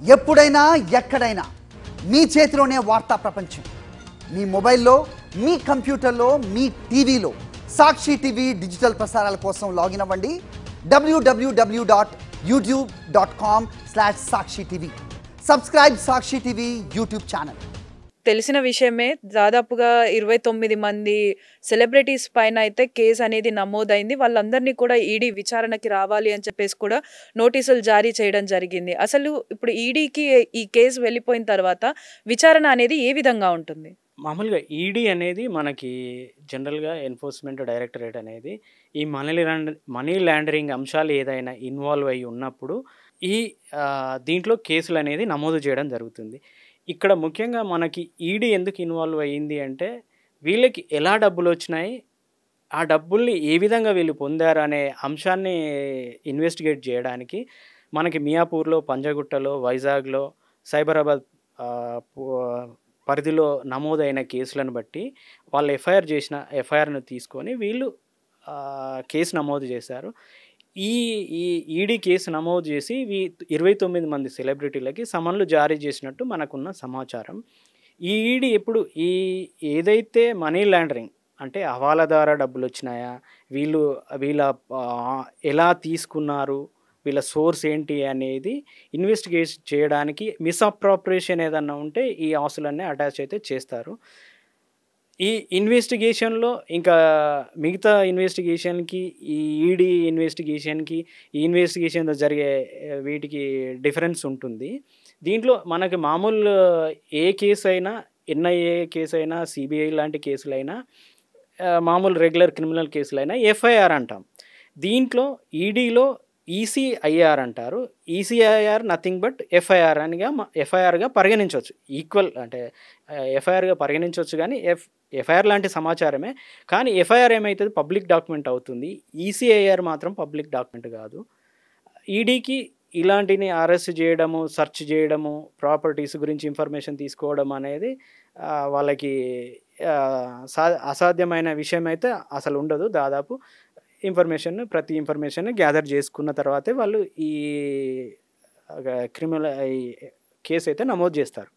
ఎప్పుడైనా ఎక్కడైనా మీ చేతిలోనే వార్తా ప్రపంచం. మీ మొబైల్లో, మీ కంప్యూటర్లో, మీ టీవీలో సాక్షి టీవీ డిజిటల్ ప్రసారాల కోసం లాగిన్ అవ్వండి www.youtube.com/సాక్షి టీవీ. సబ్స్క్రైబ్ సాక్షి టీవీ యూట్యూబ్ ఛానల్. తెలిసిన విషయమే దాదాపుగా 29 మంది సెలబ్రిటీస్ పైన అయితే కేసు అనేది నమోదైంది. వాళ్ళందరినీ కూడా ఈడీ విచారణకి రావాలి అని చెప్పేసి కూడా నోటీసులు జారీ చేయడం జరిగింది. అసలు ఇప్పుడు ఈడీకి ఈ కేసు వెళ్ళిపోయిన తర్వాత విచారణ అనేది ఏ విధంగా ఉంటుంది? మామూలుగా ఈడీ అనేది మనకి జనరల్గా ఎన్ఫోర్స్మెంట్ డైరెక్టరేట్ అనేది ఈ మనీ లాండరింగ్ అంశాలు ఏదైనా ఇన్వాల్వ్ అయ్యి ఉన్నప్పుడు ఈ దీంట్లో కేసులు అనేది నమోదు చేయడం జరుగుతుంది. ఇక్కడ ముఖ్యంగా మనకి ఈడీ ఎందుకు ఇన్వాల్వ్ అయ్యింది అంటే వీళ్ళకి ఎలా డబ్బులు వచ్చినాయి, ఆ డబ్బుల్ని ఏ విధంగా వీళ్ళు పొందారు అనే అంశాన్ని ఇన్వెస్టిగేట్ చేయడానికి మనకి మియాపూర్లో, పంజగుట్టలో, వైజాగ్లో, సైబరాబాద్ పరిధిలో నమోదైన కేసులను బట్టి వాళ్ళు ఎఫ్ఐఆర్ను తీసుకొని వీళ్ళు కేసు నమోదు చేశారు. ఈ ఈడీ కేసు నమోదు చేసి 29 మంది సెలబ్రిటీలకి సమన్లు జారీ చేసినట్టు మనకున్న సమాచారం. ఈ ఈడీ ఎప్పుడు ఏదైతే మనీ లాండరింగ్ అంటే హవాలా ద్వారా డబ్బులు వచ్చినాయా, వీళ్ళ ఎలా తీసుకున్నారు, వీళ్ళ సోర్స్ ఏంటి అనేది ఇన్వెస్టిగేట్ చేయడానికి మిస్అప్రాప్రియేషన్ ఏదన్నా ఉంటే ఈ ఆస్తులన్నీ అటాచ్ అయితే చేస్తారు. ఈ ఇన్వెస్టిగేషన్లో ఇంకా మిగతా ఇన్వెస్టిగేషన్కి ఈ ఈడీ ఇన్వెస్టిగేషన్కి ఈ ఇన్వెస్టిగేషన్లో జరిగే వీటికి డిఫరెన్స్ ఉంటుంది. దీంట్లో మనకి మామూలు ఏ కేసు అయినా, ఎన్ఐఏ కేసు అయినా, సిబిఐ లాంటి కేసులైనా, మామూలు రెగ్యులర్ క్రిమినల్ కేసులైనా ఎఫ్ఐఆర్ అంటాం. దీంట్లో ఈసీఐఆర్ అంటారు. ఈసీఐఆర్ నథింగ్ బట్ ఎఫ్ఐఆర్గా పరిగణించవచ్చు. ఈక్వల్ అంటే ఎఫ్ఐఆర్గా పరిగణించవచ్చు, కానీ ఎఫ్ఐఆర్ లాంటి సమాచారమే. కానీ ఎఫ్ఐఆర్ ఏమవుతుంది, పబ్లిక్ డాక్యుమెంట్ అవుతుంది. ఈసీఐఆర్ మాత్రం పబ్లిక్ డాక్యుమెంట్ కాదు. ఈడీకి ఇలాంటిని అరెస్ట్ చేయడము, సెర్చ్ చేయడము, ప్రాపర్టీస్ గురించి ఇన్ఫర్మేషన్ తీసుకోవడం అనేది వాళ్ళకి అసాధ్యమైన విషయం అయితే అసలు ఉండదు. దాదాపు ప్రతి ఇన్ఫర్మేషన్ గ్యాదర్ చేసుకున్న తర్వాతే వాళ్ళు ఈ క్రిమినల్ కేసు అయితే నమోదు చేస్తారు.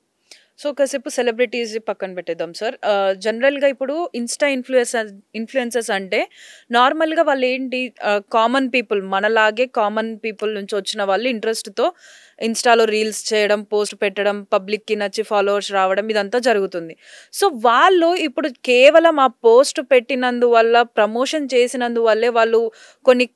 సో కాసేపు సెలబ్రిటీస్ పక్కన పెట్టేద్దాం సార్. జనరల్గా ఇప్పుడు ఇన్స్టా ఇన్ఫ్లుయెన్సర్స్ అంటే నార్మల్గా వాళ్ళు ఏంటి, కామన్ పీపుల్, మనలాగే కామన్ పీపుల్ నుంచి వచ్చిన వాళ్ళు ఇంట్రెస్ట్తో ఇన్స్టాలో రీల్స్ చేయడం, పోస్ట్ పెట్టడం, పబ్లిక్కి నచ్చి ఫాలోవర్స్ రావడం, ఇదంతా జరుగుతుంది. సో వాళ్ళు ఇప్పుడు కేవలం ఆ పోస్ట్ పెట్టినందువల్ల, ప్రమోషన్ చేసినందువల్లే వాళ్ళు కొన్ని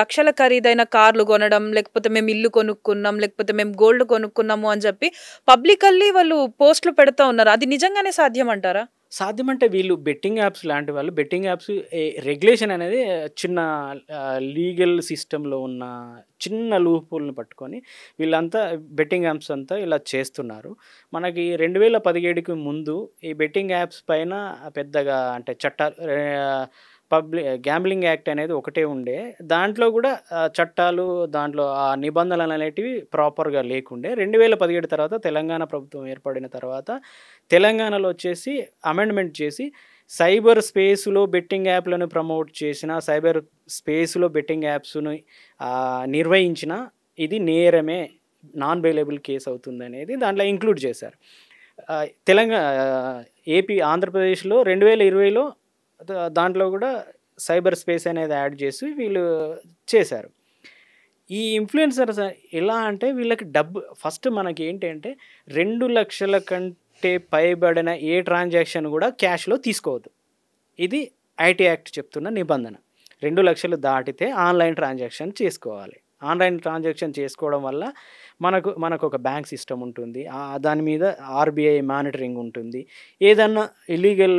లక్షల ఖరీదైన కార్లు కొనడం, లేకపోతే మేము ఇల్లు కొనుక్కున్నాం, లేకపోతే మేము గోల్డ్ కొనుక్కున్నాము అని చెప్పి పబ్లికల్లీ వాళ్ళు పోస్టులు పెడతా ఉన్నారు. అది నిజంగానే సాధ్యం అంటారా? సాధ్యమంటే వీళ్ళు బెట్టింగ్ యాప్స్ లాంటి వాళ్ళు, బెట్టింగ్ యాప్స్ రెగ్యులేషన్ అనేది చిన్న లీగల్ సిస్టంలో ఉన్న చిన్న లూప్హోల్ని పట్టుకొని వీళ్ళంతా బెట్టింగ్ యాప్స్ అంతా ఇలా చేస్తున్నారు. మనకి 2017కి ముందు ఈ బెట్టింగ్ యాప్స్ పైన పెద్దగా అంటే చట్టాలు, గ్యాంబ్లింగ్ యాక్ట్ అనేది ఒకటే ఉండే. దాంట్లో కూడా చట్టాలు, దాంట్లో ఆ నిబంధనలు అనేటివి ప్రాపర్గా లేకుండే. 2017 తర్వాత తెలంగాణ ప్రభుత్వం ఏర్పడిన తర్వాత తెలంగాణలో వచ్చేసి అమెండ్మెంట్ చేసి సైబర్ స్పేస్లో బెట్టింగ్ యాప్లను ప్రమోట్ చేసిన, సైబర్ స్పేస్లో బెట్టింగ్ యాప్స్ను నిర్వహించిన ఇది నేరమే, నాన్ బెయిలబుల్ కేసు అవుతుంది అనేది దాంట్లో ఇంక్లూడ్ చేశారు. ఆంధ్రప్రదేశ్లో 2020లో దాంట్లో కూడా సైబర్ స్పేస్ అనేది యాడ్ చేసి వీళ్ళు చేశారు. ఈ ఇన్ఫ్లుయెన్సర్స్ ఎలా అంటే వీళ్ళకి డబ్బు ఫస్ట్ మనకి ఏంటంటే 2 లక్షల కంటే పైబడిన ఏ ట్రాన్సాక్షన్ కూడా క్యాష్లో తీసుకోవద్దు. ఇది ఐటీ యాక్ట్ చెప్తున్న నిబంధన. 2 లక్షలు దాటితే ఆన్లైన్ ట్రాన్సాక్షన్ చేసుకోవాలి. ఆన్లైన్ ట్రాన్సాక్షన్ చేసుకోవడం వల్ల మనకు ఒక బ్యాంక్ సిస్టమ్ ఉంటుంది, దాని మీద ఆర్బీఐ మానిటరింగ్ ఉంటుంది. ఏదన్నా ఇల్లీగల్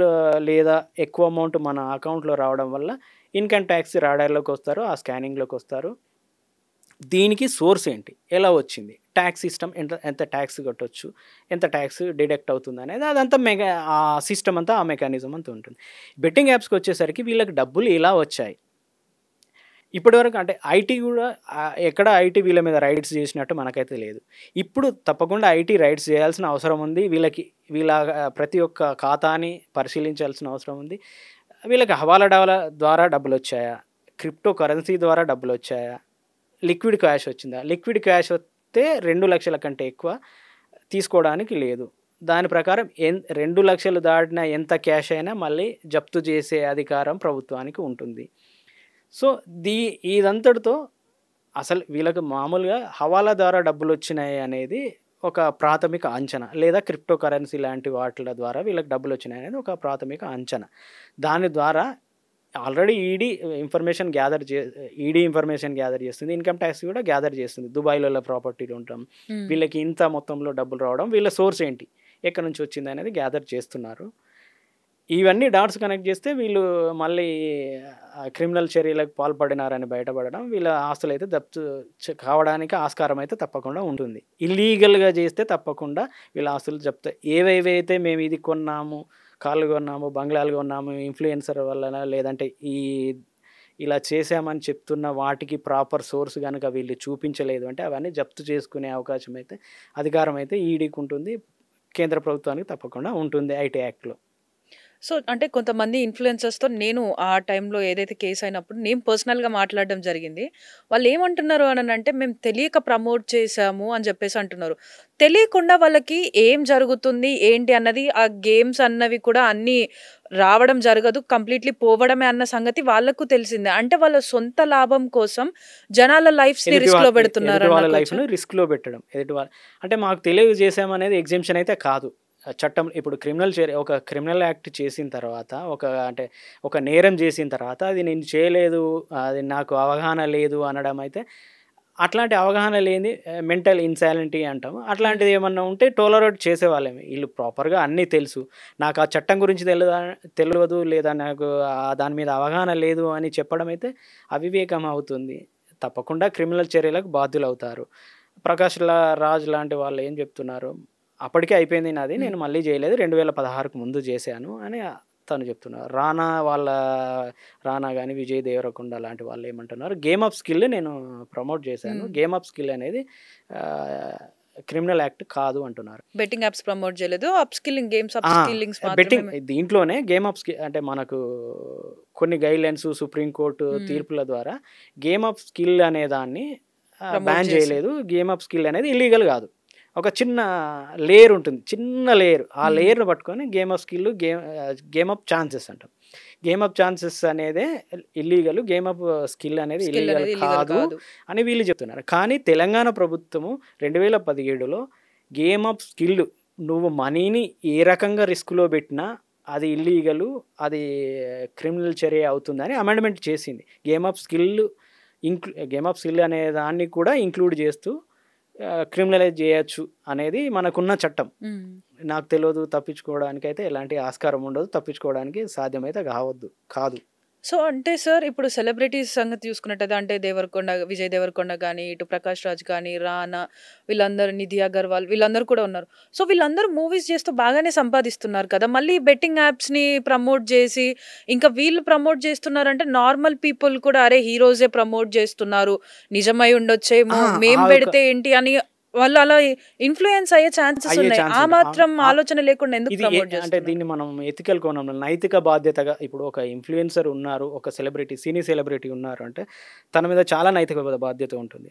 లేదా ఎక్కువ అమౌంట్ మన అకౌంట్లో రావడం వల్ల ఇన్కమ్ ట్యాక్స్ రాడార్లోకి వస్తారు, ఆ స్కానింగ్లోకి వస్తారు. దీనికి సోర్స్ ఏంటి, ఎలా వచ్చింది, ట్యాక్స్ సిస్టమ్ ఎంత ట్యాక్స్ కట్టవచ్చు, ఎంత ట్యాక్స్ డిడక్ట్ అవుతుంది అనేది అదంతా ఆ సిస్టమ్ అంతా, ఆ మెకానిజం అంతా ఉంటుంది. బెట్టింగ్ యాప్స్కి వచ్చేసరికి వీళ్ళకి డబ్బులు ఎలా వచ్చాయి, ఇప్పటివరకు అంటే ఐటీ కూడా ఎక్కడ ఐటీ వీళ్ళ మీద రైడ్స్ చేసినట్టు మనకైతే లేదు. ఇప్పుడు తప్పకుండా ఐటీ రైడ్స్ చేయాల్సిన అవసరం ఉంది. వీళ్ళ ప్రతి ఒక్క ఖాతాని పరిశీలించాల్సిన అవసరం ఉంది. వీళ్ళకి హవాలా ద్వారా డబ్బులు వచ్చాయా, క్రిప్టో కరెన్సీ ద్వారా డబ్బులు వచ్చాయా, లిక్విడ్ క్యాష్ వచ్చిందా, లిక్విడ్ క్యాష్ చెప్తే 2 లక్షల కంటే ఎక్కువ తీసుకోవడానికి లేదు. దాని ప్రకారం 2 లక్షలు దాటిన ఎంత క్యాష్ అయినా మళ్ళీ జప్తు చేసే అధికారం ప్రభుత్వానికి ఉంటుంది. సో ఇదంతటితో అసలు వీళ్ళకి మామూలుగా హవాలా ద్వారా డబ్బులొచ్చినాయి అనేది ఒక ప్రాథమిక అంచనా, లేదా క్రిప్టో కరెన్సీ లాంటి వాటిల ద్వారా వీళ్ళకి డబ్బులొచ్చినాయి అనేది ఒక ప్రాథమిక అంచనా. దాని ద్వారా ఆల్రెడీ ఈడీ ఇన్ఫర్మేషన్ గ్యాదర్ చేస్తుంది. ఇన్కమ్ ట్యాక్స్ కూడా గ్యాదర్ చేస్తుంది. దుబాయ్లో ప్రాపర్టీలు ఉండటం, వీళ్ళకి ఇంత మొత్తంలో డబ్బులు రావడం, వీళ్ళ సోర్స్ ఏంటి, ఎక్కడి నుంచి వచ్చింది అనేది గ్యాదర్ చేస్తున్నారు. ఇవన్నీ డాట్స్ కనెక్ట్ చేస్తే వీళ్ళు మళ్ళీ క్రిమినల్ చర్యలకు పాల్పడినారని బయటపడడం, వీళ్ళ ఆస్తులు అయితే జప్తు కావడానికి ఆస్కారం అయితే తప్పకుండా ఉంటుంది. ఇల్లీగల్గా చేస్తే తప్పకుండా వీళ్ళ ఆస్తులు జప్తు. ఏవేవైతే మేము ఇది కొన్నాము, కార్లు కొన్నాము, బంగ్లాలు కొన్నాము, ఇన్ఫ్లుయెన్సర్ వలన, లేదంటే ఇలా చేసామని చెప్తున్న వాటికి ప్రాపర్ సోర్స్ కనుక వీళ్ళు చూపించలేదు అంటే అవన్నీ జప్తు చేసుకునే అవకాశం అయితే, అధికారం అయితే ఈడీకి ఉంటుంది, కేంద్ర ప్రభుత్వానికి తప్పకుండా ఉంటుంది ఐటీ యాక్ట్లో. సో అంటే కొంతమంది ఇన్ఫ్లుయెన్సర్స్తో నేను ఆ టైంలో ఏదైతే కేసు అయినప్పుడు నేను పర్సనల్గా మాట్లాడడం జరిగింది. వాళ్ళు ఏమంటున్నారు అని అంటే, మేము తెలియక ప్రమోట్ చేశాము అని చెప్పేసి అంటున్నారు. తెలియకుండా వాళ్ళకి ఏం జరుగుతుంది ఏంటి అన్నది, ఆ గేమ్స్ అన్నవి కూడా అన్నీ రావడం జరగదు, కంప్లీట్లీ పోవడమే అన్న సంగతి వాళ్ళకు తెలిసిందే. అంటే వాళ్ళ సొంత లాభం కోసం జనాల లైఫ్స్ని రిస్క్లో పెడుతున్నారు. వాళ్ళ లైఫ్ను రిస్క్లో పెట్టడం, ఎదుటి వాళ్ళ అంటే మాకు తెలియజేసామనేది ఎగ్జామ్షన్ అయితే కాదు. చట్టం ఇప్పుడు ఒక క్రిమినల్ యాక్ట్ చేసిన తర్వాత, ఒక నేరం చేసిన తర్వాత అది నేను చేయలేదు, అది నాకు అవగాహన లేదు అనడం అయితే, అట్లాంటి అవగాహన లేని మెంటల్ ఇన్సాలిటీ అంటాము. అట్లాంటిది ఏమన్నా ఉంటే టోలరేట్ చేసేవాళ్ళమే. వీళ్ళు ప్రాపర్గా అన్నీ తెలుసు, నాకు ఆ చట్టం గురించి తెలియదు, లేదా నాకు దాని మీద అవగాహన లేదు అని చెప్పడం అయితే అవివేకం అవుతుంది. తప్పకుండా క్రిమినల్ చర్యలకు బాధ్యులు అవుతారు. ప్రకాష్ రాజ్ లాంటి వాళ్ళు ఏం చెప్తున్నారు, అప్పటికే అయిపోయింది నాది, నేను మళ్ళీ చేయలేదు, 2016కు ముందు చేశాను అని తను చెప్తున్నారు. రానా కానీ విజయ్ దేవరకొండ లాంటి వాళ్ళు ఏమంటున్నారు, గేమ్ ఆఫ్ స్కిల్ నేను ప్రమోట్ చేశాను, గేమ్ ఆఫ్ స్కిల్ అనేది క్రిమినల్ యాక్ట్ కాదు అంటున్నారు. బెట్టింగ్ యాప్స్ ప్రమోట్ చేయలేదు, up skilling, games up skillings betting దీంట్లోనే గేమ్ ఆఫ్ స్కిల్ అంటే మనకు కొన్ని గైడ్లైన్స్ సుప్రీంకోర్టు తీర్పుల ద్వారా గేమ్ ఆఫ్ స్కిల్ అనే దాన్ని బ్యాన్ చేయలేదు. గేమ్ ఆఫ్ స్కిల్ అనేది ఇల్లీగల్ కాదు, ఒక చిన్న లేయర్ ఉంటుంది, చిన్న లేయర్, ఆ లేయర్ను పట్టుకొని game of skill, game of chances అంటాం. గేమ్ ఆఫ్ ఛాన్సెస్ అనేదే ఇల్లీగల్, గేమ్ ఆఫ్ స్కిల్ అనేది ఇల్లీగల్ కాదు అని వీళ్ళు చెప్తున్నారు. కానీ తెలంగాణ ప్రభుత్వము 2017లో గేమ్ ఆఫ్ స్కిల్, నువ్వు మనీని ఏ రకంగా రిస్క్లో పెట్టినా అది ఇల్లీగలు, అది క్రిమినల్ చర్య అవుతుందని అమెండ్మెంట్ చేసింది. గేమ్ ఆఫ్ స్కిల్ అనే దాన్ని కూడా ఇంక్లూడ్ చేస్తూ క్రిమినలైజ్ చేయొచ్చు అనేది మనకున్న చట్టం. నాకు తెలియదు, తప్పించుకోవడానికి అయితే ఎలాంటి ఆస్కారం ఉండదు, తప్పించుకోవడానికి సాధ్యమైతే కాదు. సో అంటే సార్, ఇప్పుడు సెలబ్రిటీస్ సంగతి చూసుకున్నట్టయితే, అంటే విజయ్ దేవరకొండ కానీ, ఇటు ప్రకాష్ రాజ్ కానీ, రానా, వీళ్ళందరూ, నిధి అగర్వాల్, వీళ్ళందరూ కూడా ఉన్నారు. సో వీళ్ళందరూ మూవీస్ చేస్తూ బాగానే సంపాదిస్తున్నారు కదా, మళ్ళీ బెట్టింగ్ యాప్స్ని ప్రమోట్ చేసి ఇంకా వీళ్ళు ప్రమోట్ చేస్తున్నారంటే నార్మల్ పీపుల్ కూడా అరే హీరోసే ప్రమోట్ చేస్తున్నారు, నిజమై ఉండొచ్చేమో, మేం పెడితే ఏంటి అని వాళ్ళు అలా ఇన్ఫ్లుయెన్స్ అయ్యే ఛాన్సెస్ ఉన్నాయి. ఆ మాత్రం ఆలోచన లేకుండా ఎందుకు ప్రమోట్ చేస్తున్నారు? అంటే దీన్ని మనం ఎథికల్ కోణంలో నైతిక బాధ్యతగా, ఇప్పుడు ఒక ఇన్ఫ్లుయెన్సర్ ఉన్నారు, ఒక సినీ సెలబ్రిటీ ఉన్నారు అంటే తన మీద చాలా నైతిక బాధ్యత ఉంటుంది.